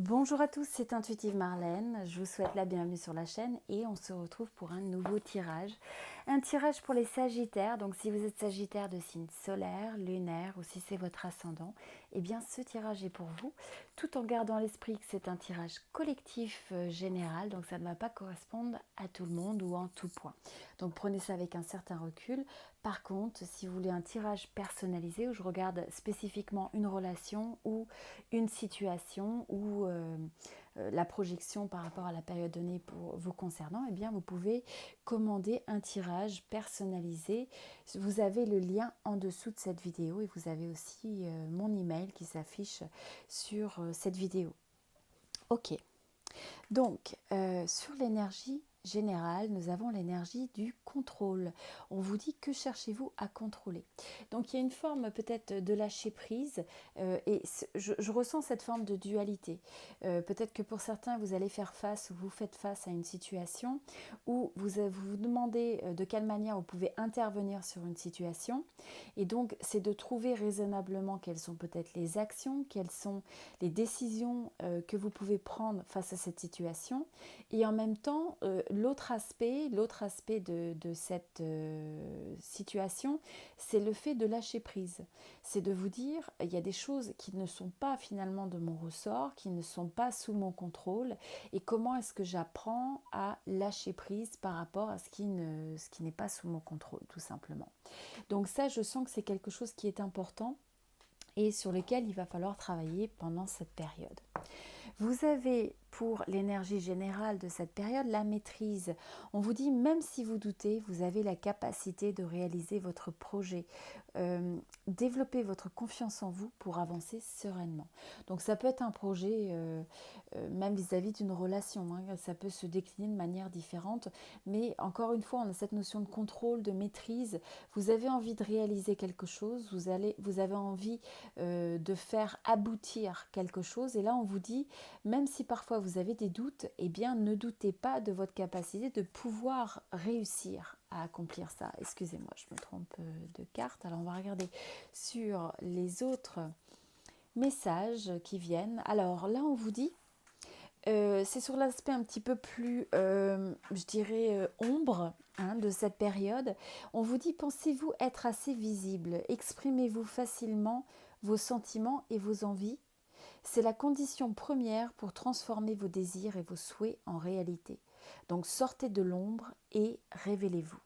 Bonjour à tous, c'est Intuitive Marlène. Je vous souhaite la bienvenue sur la chaîne et on se retrouve pour un nouveau tirage. Un tirage pour les Sagittaires. Donc si vous êtes Sagittaire de signe solaire, lunaire ou si c'est votre ascendant, eh bien ce tirage est pour vous. Tout en gardant à l'esprit que c'est un tirage collectif général, donc ça ne va pas correspondre à tout le monde ou en tout point. Donc prenez ça avec un certain recul. Par contre, si vous voulez un tirage personnalisé où je regarde spécifiquement une relation ou une situation ou la projection par rapport à la période donnée pour vous concernant, eh bien vous pouvez commander un tirage personnalisé. Vous avez le lien en dessous de cette vidéo et vous avez aussi mon email qui s'affiche sur cette vidéo. Ok, donc sur l'énergie générale, nous avons l'énergie du contrôle. On vous dit que cherchez-vous à contrôler. Donc il y a une forme peut-être de lâcher prise et je ressens cette forme de dualité. Peut-être que pour certains vous allez faire face ou vous faites face à une situation où vous demandez de quelle manière vous pouvez intervenir sur une situation et donc c'est de trouver raisonnablement quelles sont peut-être les actions, quelles sont les décisions que vous pouvez prendre face à cette situation et en même temps l'autre aspect de cette situation, c'est le fait de lâcher prise. C'est de vous dire, il y a des choses qui ne sont pas finalement de mon ressort, qui ne sont pas sous mon contrôle, et comment est-ce que j'apprends à lâcher prise par rapport à ce qui n'est pas sous mon contrôle, tout simplement. Donc ça, je sens que c'est quelque chose qui est important et sur lequel il va falloir travailler pendant cette période. Vous avez pour l'énergie générale de cette période la maîtrise. On vous dit même si vous doutez, vous avez la capacité de réaliser votre projet. Développez votre confiance en vous pour avancer sereinement. Donc ça peut être un projet même vis-à-vis d'une relation. Ça peut se décliner de manière différente. Mais encore une fois, on a cette notion de contrôle, de maîtrise. Vous avez envie de réaliser quelque chose, vous avez envie de faire aboutir quelque chose. Et là, on vous dit, même si parfois vous avez des doutes, eh bien, ne doutez pas de votre capacité de pouvoir réussir à accomplir ça. Excusez-moi, je me trompe de carte. Alors, on va regarder sur les autres messages qui viennent. Alors là, on vous dit, c'est sur l'aspect un petit peu plus, je dirais, ombre de cette période. On vous dit, pensez-vous être assez visible? Exprimez-vous facilement vos sentiments et vos envies. C'est la condition première pour transformer vos désirs et vos souhaits en réalité. Donc sortez de l'ombre et révélez-vous.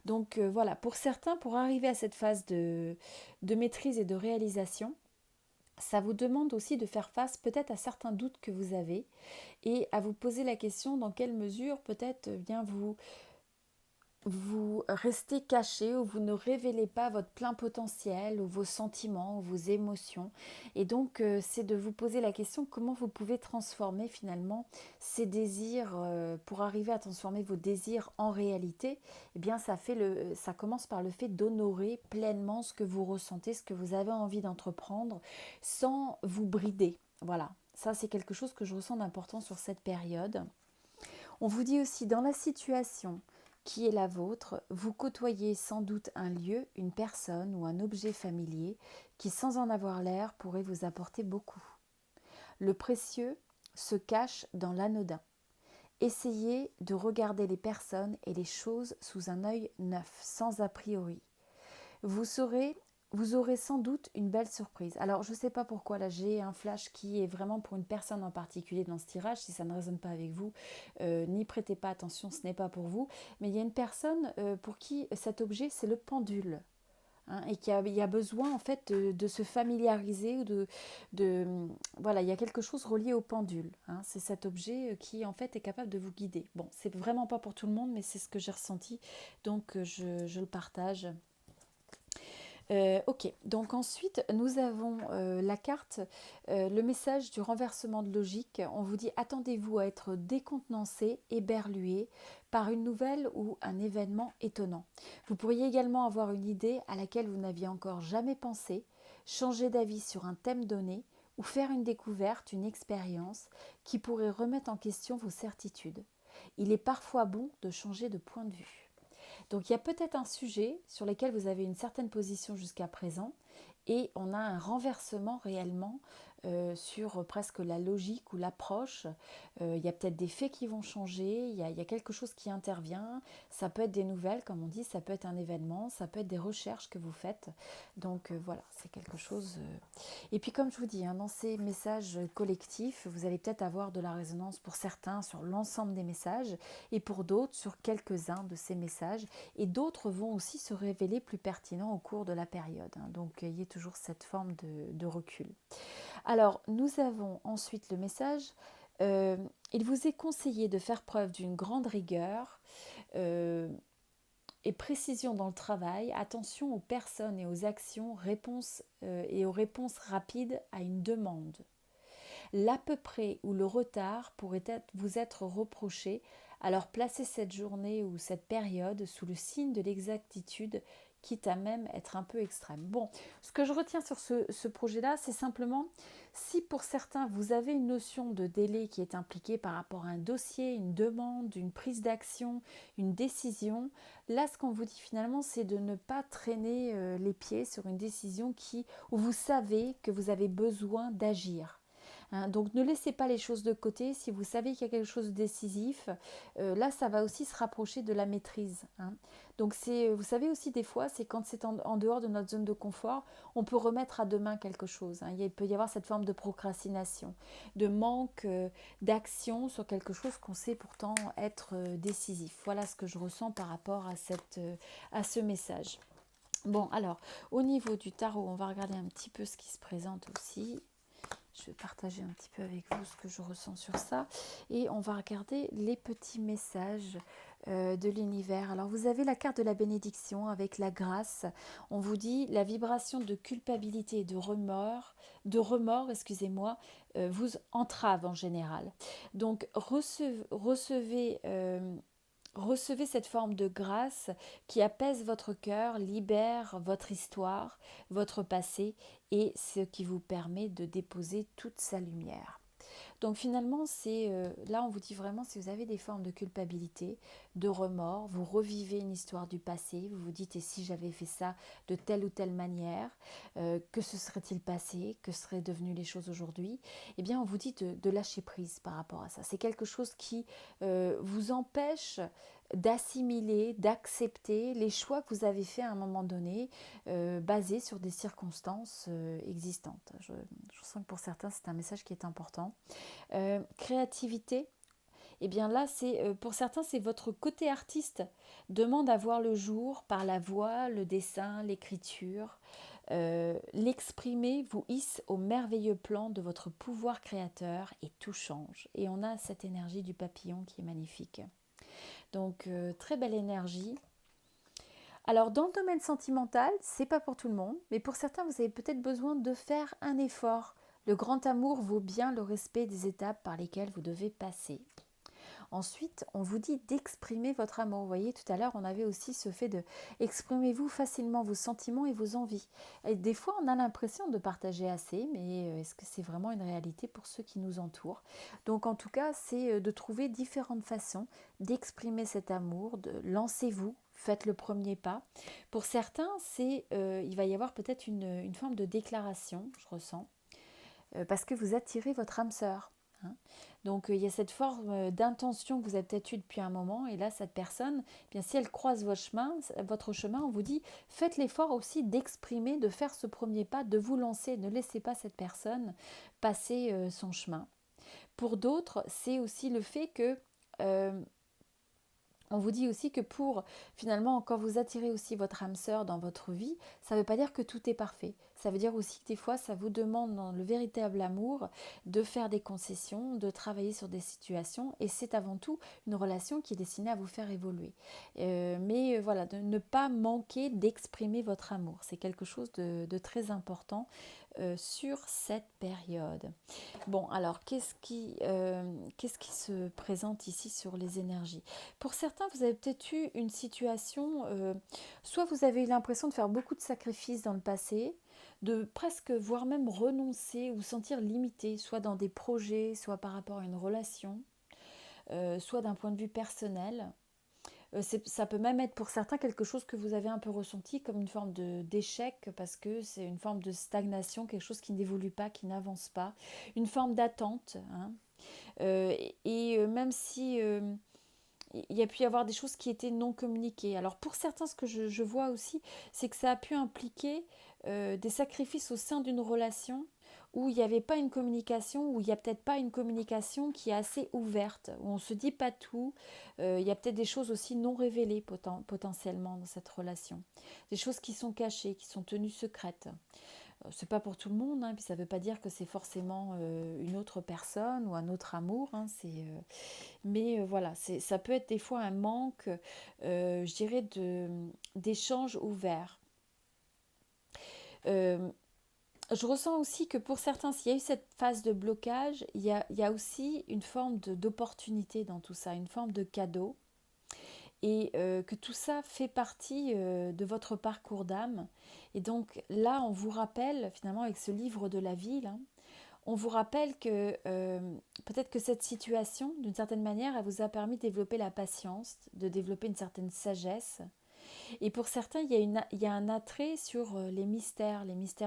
Donc voilà, pour certains, pour arriver à cette phase de maîtrise et de réalisation, ça vous demande aussi de faire face peut-être à certains doutes que vous avez et à vous poser la question dans quelle mesure peut-être bien vous restez caché ou vous ne révélez pas votre plein potentiel ou vos sentiments ou vos émotions. Et donc, c'est de vous poser la question comment vous pouvez transformer finalement ces désirs pour arriver à transformer vos désirs en réalité. Eh bien, ça commence par le fait d'honorer pleinement ce que vous ressentez, ce que vous avez envie d'entreprendre sans vous brider. Voilà, ça c'est quelque chose que je ressens d'important sur cette période. On vous dit aussi dans la situation qui est la vôtre, vous côtoyez sans doute un lieu, une personne ou un objet familier qui, sans en avoir l'air, pourrait vous apporter beaucoup. Le précieux se cache dans l'anodin. Essayez de regarder les personnes et les choses sous un œil neuf, sans a priori. Vous aurez sans doute une belle surprise. Alors, je ne sais pas pourquoi, là, j'ai un flash qui est vraiment pour une personne en particulier dans ce tirage. Si ça ne résonne pas avec vous, n'y prêtez pas attention, ce n'est pas pour vous. Mais il y a une personne pour qui cet objet, c'est le pendule. Et il y a besoin, en fait, de se familiariser. Voilà, il y a quelque chose relié au pendule. C'est cet objet qui, en fait, est capable de vous guider. Bon, c'est vraiment pas pour tout le monde, mais c'est ce que j'ai ressenti. Donc, je le partage. Ok, donc ensuite nous avons la carte, le message du renversement de logique. On vous dit attendez-vous à être décontenancé, éberlué par une nouvelle ou un événement étonnant. Vous pourriez également avoir une idée à laquelle vous n'aviez encore jamais pensé, changer d'avis sur un thème donné ou faire une découverte, une expérience qui pourrait remettre en question vos certitudes. Il est parfois bon de changer de point de vue. Donc il y a peut-être un sujet sur lequel vous avez une certaine position jusqu'à présent et on a un renversement réellement sur presque la logique ou l'approche. Il y a peut-être des faits qui vont changer, il y a quelque chose qui intervient. Ça peut être des nouvelles, comme on dit, ça peut être un événement, ça peut être des recherches que vous faites. Donc voilà, c'est quelque chose. Et puis comme je vous dis, hein, dans ces messages collectifs, vous allez peut-être avoir de la résonance pour certains sur l'ensemble des messages et pour d'autres sur quelques-uns de ces messages. Et d'autres vont aussi se révéler plus pertinents au cours de la période. Hein. Donc il y a toujours cette forme de recul. Alors, nous avons ensuite le message. Il vous est conseillé de faire preuve d'une grande rigueur et précision dans le travail. Attention aux personnes et aux actions, et aux réponses rapides à une demande. L'à peu près ou le retard pourrait vous être reproché, alors placez cette journée ou cette période sous le signe de l'exactitude, quitte à même être un peu extrême. Bon, ce que je retiens sur ce projet-là, c'est simplement, si pour certains vous avez une notion de délai qui est impliquée par rapport à un dossier, une demande, une prise d'action, une décision, là ce qu'on vous dit finalement, c'est de ne pas traîner les pieds sur une décision où vous savez que vous avez besoin d'agir. Hein, donc ne laissez pas les choses de côté. Si vous savez qu'il y a quelque chose de décisif, là ça va aussi se rapprocher de la maîtrise. Hein. Donc vous savez aussi des fois, c'est quand c'est en dehors de notre zone de confort, on peut remettre à demain quelque chose. Hein. Il peut y avoir cette forme de procrastination, de manque d'action sur quelque chose qu'on sait pourtant être décisif. Voilà ce que je ressens par rapport à ce message. Bon, alors, au niveau du tarot, on va regarder un petit peu ce qui se présente aussi. Je vais partager un petit peu avec vous ce que je ressens sur ça. Et on va regarder les petits messages de l'univers. Alors vous avez la carte de la bénédiction avec la grâce. On vous dit la vibration de culpabilité et de remords, excusez-moi, vous entrave en général. Donc recevez cette forme de grâce qui apaise votre cœur, libère votre histoire, votre passé et ce qui vous permet de déposer toute sa lumière. Donc finalement, là on vous dit vraiment, si vous avez des formes de culpabilité, de remords, vous revivez une histoire du passé, vous vous dites et si j'avais fait ça de telle ou telle manière, que se serait-il passé, que seraient devenues les choses aujourd'hui. Eh bien on vous dit de lâcher prise par rapport à ça. C'est quelque chose qui vous empêche d'assimiler, d'accepter les choix que vous avez faits à un moment donné, basés sur des circonstances existantes. Je sens que pour certains, c'est un message qui est important. Créativité, eh bien là, pour certains, c'est votre côté artiste demande à voir le jour par la voix, le dessin, l'écriture. L'exprimer vous hisse au merveilleux plan de votre pouvoir créateur et tout change. Et on a cette énergie du papillon qui est magnifique. Donc, très belle énergie. Alors, dans le domaine sentimental, c'est pas pour tout le monde, mais pour certains, vous avez peut-être besoin de faire un effort. Le grand amour vaut bien le respect des étapes par lesquelles vous devez passer. Ensuite, on vous dit d'exprimer votre amour. Vous voyez, tout à l'heure, on avait aussi ce fait de exprimez-vous facilement vos sentiments et vos envies. Et des fois, on a l'impression de partager assez, mais est-ce que c'est vraiment une réalité pour ceux qui nous entourent? Donc, en tout cas, c'est de trouver différentes façons d'exprimer cet amour, lancez-vous. Faites le premier pas. Pour certains, il va y avoir peut-être une forme de déclaration, je ressens, parce que vous attirez votre âme sœur. Hein. Donc il y a cette forme d'intention que vous avez peut-être eue depuis un moment et là cette personne, eh bien si elle croise votre chemin, on vous dit faites l'effort aussi d'exprimer, de faire ce premier pas, de vous lancer, ne laissez pas cette personne passer son chemin. Pour d'autres, c'est aussi le fait que on vous dit aussi que finalement, quand vous attirez aussi votre âme sœur dans votre vie, ça ne veut pas dire que tout est parfait. Ça veut dire aussi que des fois, ça vous demande dans le véritable amour de faire des concessions, de travailler sur des situations. Et c'est avant tout une relation qui est destinée à vous faire évoluer. Mais voilà, de ne pas manquer d'exprimer votre amour. C'est quelque chose de très important sur cette période. Bon, alors, qu'est-ce qui se présente ici sur les énergies? Pour certains, vous avez peut-être eu une situation, soit vous avez eu l'impression de faire beaucoup de sacrifices dans le passé, de presque, voire même renoncer ou sentir limité, soit dans des projets, soit par rapport à une relation, soit d'un point de vue personnel. Ça peut même être pour certains quelque chose que vous avez un peu ressenti comme une forme d'échec parce que c'est une forme de stagnation, quelque chose qui n'évolue pas, qui n'avance pas, une forme d'attente, hein. Même si il y a pu y avoir des choses qui étaient non communiquées. Alors pour certains, ce que je vois aussi, c'est que ça a pu impliquer des sacrifices au sein d'une relation où il n'y avait pas une communication, où il n'y a peut-être pas une communication qui est assez ouverte, où on ne se dit pas tout. Il y a peut-être des choses aussi non révélées potentiellement dans cette relation. Des choses qui sont cachées, qui sont tenues secrètes. C'est pas pour tout le monde, hein, puis ça ne veut pas dire que c'est forcément une autre personne ou un autre amour, hein, mais voilà, ça peut être des fois un manque, je dirais, d'échanges ouverts. Euh, je ressens aussi que pour certains, s'il y a eu cette phase de blocage, il y a aussi une forme d'opportunité dans tout ça, une forme de cadeau, et que tout ça fait partie de votre parcours d'âme. Et donc là, on vous rappelle, finalement, avec ce livre de la vie, là, on vous rappelle que peut-être que cette situation, d'une certaine manière, elle vous a permis de développer la patience, de développer une certaine sagesse. Et pour certains, il y a un attrait sur les mystères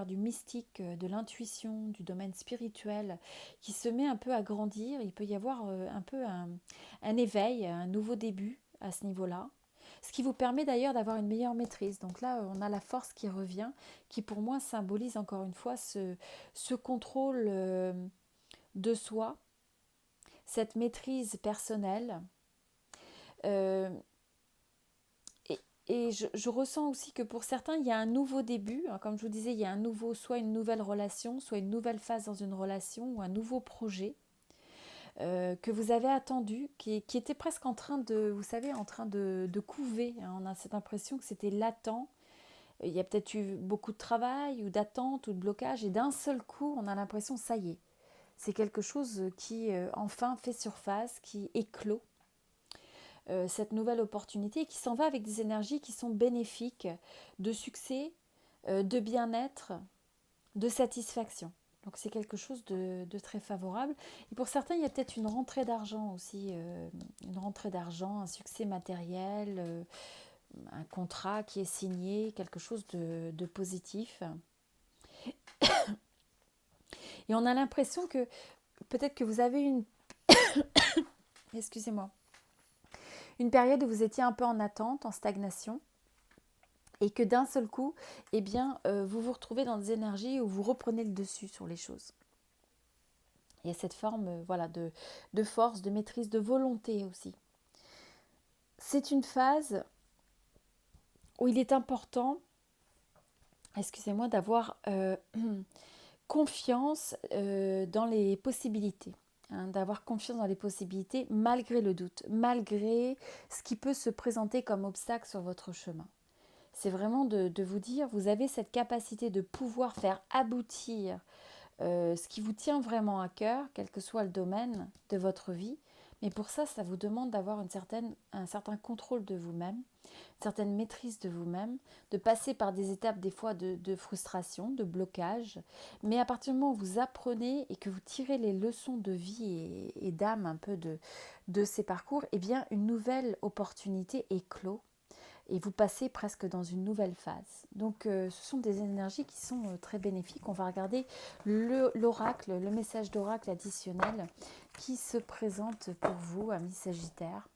du mystique, de l'intuition, du domaine spirituel, qui se met un peu à grandir. Il peut y avoir un peu un éveil, un nouveau début à ce niveau-là. Ce qui vous permet d'ailleurs d'avoir une meilleure maîtrise. Donc là, on a la force qui revient, qui pour moi symbolise encore une fois ce contrôle de soi, cette maîtrise personnelle. Euh, et je ressens aussi que pour certains, il y a un nouveau début. Hein, comme je vous disais, il y a soit une nouvelle relation, soit une nouvelle phase dans une relation ou un nouveau projet que vous avez attendu, qui était presque en train vous savez, en train de couver. Hein. On a cette impression que c'était latent. Il y a peut-être eu beaucoup de travail ou d'attente ou de blocage et d'un seul coup, on a l'impression, ça y est, c'est quelque chose qui enfin fait surface, qui éclot cette nouvelle opportunité, qui s'en va avec des énergies qui sont bénéfiques, de succès, de bien-être, de satisfaction. Donc c'est quelque chose de très favorable. Et pour certains, il y a peut-être une rentrée d'argent aussi, une rentrée d'argent, un succès matériel, un contrat qui est signé, quelque chose de positif. Et on a l'impression que peut-être que vous avez excusez-moi, une période où vous étiez un peu en attente, en stagnation, et que d'un seul coup, eh bien, vous vous retrouvez dans des énergies où vous reprenez le dessus sur les choses. Il y a cette forme voilà, de force, de maîtrise, de volonté aussi. C'est une phase où il est important, excusez-moi, d'avoir confiance dans les possibilités. Hein, d'avoir confiance dans les possibilités malgré le doute, malgré ce qui peut se présenter comme obstacle sur votre chemin. C'est vraiment de vous dire, vous avez cette capacité de pouvoir faire aboutir ce qui vous tient vraiment à cœur, quel que soit le domaine de votre vie. Mais pour ça, ça vous demande d'avoir un certain contrôle de vous-même, une certaine maîtrise de vous-même, de passer par des étapes des fois de frustration, de blocage. Mais à partir du moment où vous apprenez et que vous tirez les leçons de vie et d'âme un peu de ces parcours, eh bien une nouvelle opportunité éclot et vous passez presque dans une nouvelle phase. Donc ce sont des énergies qui sont très bénéfiques. On va regarder l'oracle, le message d'oracle additionnel qui se présente pour vous, amis Sagittaires.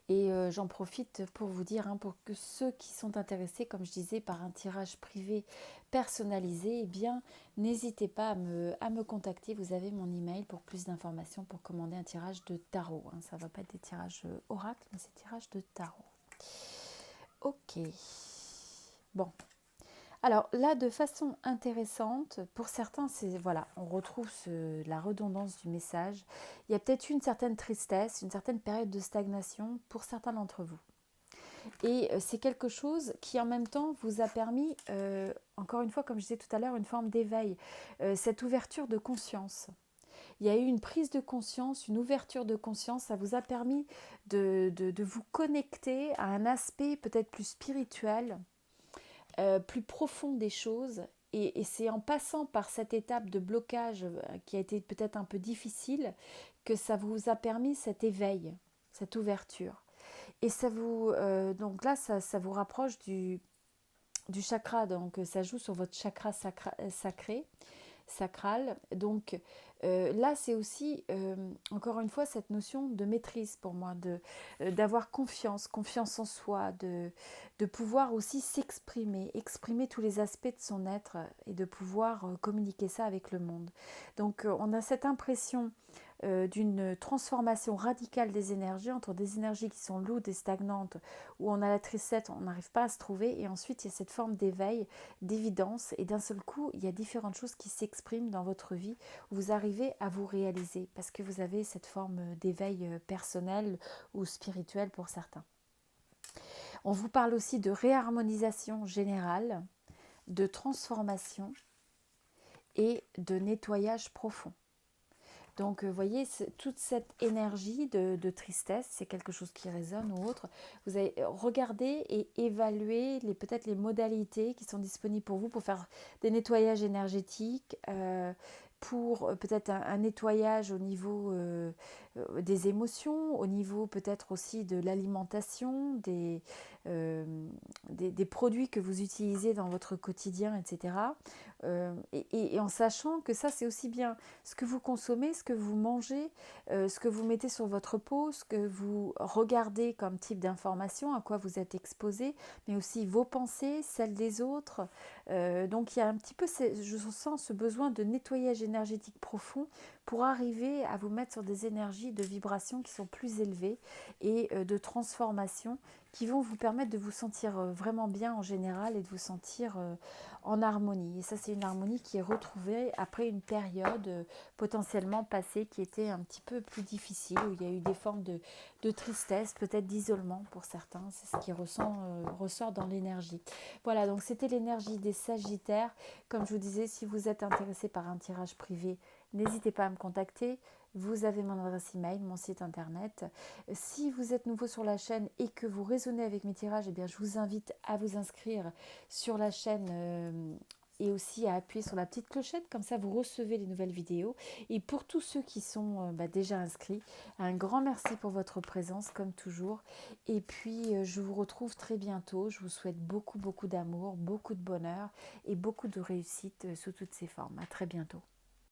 Et j'en profite pour vous dire, hein, pour que ceux qui sont intéressés, comme je disais, par un tirage privé personnalisé, eh bien, n'hésitez pas à me contacter. Vous avez mon email pour plus d'informations pour commander un tirage de tarot. Hein. Ça ne va pas être des tirages oracle, mais c'est tirage de tarot. Ok. Bon. Alors là, de façon intéressante, pour certains, c'est voilà, on retrouve la redondance du message. Il y a peut-être une certaine tristesse, une certaine période de stagnation pour certains d'entre vous. Et c'est quelque chose qui en même temps vous a permis, encore une fois, comme je disais tout à l'heure, une forme d'éveil, cette ouverture de conscience. Il y a eu une prise de conscience, une ouverture de conscience, ça vous a permis de vous connecter à un aspect peut-être plus spirituel, plus profond des choses. Et c'est en passant par cette étape de blocage qui a été peut-être un peu difficile que ça vous a permis cet éveil, cette ouverture. Et ça vous, donc là, ça vous rapproche du chakra, donc ça joue sur votre chakra sacré, sacral. Donc là, c'est aussi, encore une fois, cette notion de maîtrise pour moi, d'avoir confiance, confiance en soi, de pouvoir aussi s'exprimer, exprimer tous les aspects de son être et de pouvoir communiquer ça avec le monde. Donc on a cette impression d'une transformation radicale des énergies, entre des énergies qui sont lourdes et stagnantes, où on a la tristesse, on n'arrive pas à se trouver, et ensuite il y a cette forme d'éveil, d'évidence, et d'un seul coup, il y a différentes choses qui s'expriment dans votre vie, où vous arrivez à vous réaliser, parce que vous avez cette forme d'éveil personnel ou spirituel pour certains. On vous parle aussi de réharmonisation générale, de transformation et de nettoyage profond. Donc, vous voyez, toute cette énergie de tristesse, c'est quelque chose qui résonne ou autre. Vous allez regarder et évaluer peut-être les modalités qui sont disponibles pour vous pour faire des nettoyages énergétiques, pour peut-être un nettoyage au niveau des émotions, au niveau peut-être aussi de l'alimentation, euh, des produits que vous utilisez dans votre quotidien, etc. Et en sachant que ça, c'est aussi bien ce que vous consommez, ce que vous mangez, ce que vous mettez sur votre peau, ce que vous regardez comme type d'information, à quoi vous êtes exposé, mais aussi vos pensées, celles des autres. Donc il y a un petit peu, je sens ce besoin de nettoyage énergétique profond pour arriver à vous mettre sur des énergies de vibration qui sont plus élevées et de transformation qui vont vous permettre de vous sentir vraiment bien en général et de vous sentir en harmonie. Et ça, c'est une harmonie qui est retrouvée après une période potentiellement passée qui était un petit peu plus difficile, où il y a eu des formes de tristesse, peut-être d'isolement pour certains. C'est ce qui ressort dans l'énergie. Voilà, donc c'était l'énergie des Sagittaires. Comme je vous disais, si vous êtes intéressé par un tirage privé, n'hésitez pas à me contacter. Vous avez mon adresse email, mon site internet. Si vous êtes nouveau sur la chaîne et que vous raisonnez avec mes tirages, eh bien, je vous invite à vous inscrire sur la chaîne et aussi à appuyer sur la petite clochette, comme ça vous recevez les nouvelles vidéos. Et pour tous ceux qui sont déjà inscrits, un grand merci pour votre présence comme toujours. Et puis je vous retrouve très bientôt. Je vous souhaite beaucoup d'amour, beaucoup de bonheur et beaucoup de réussite sous toutes ses formes. À très bientôt.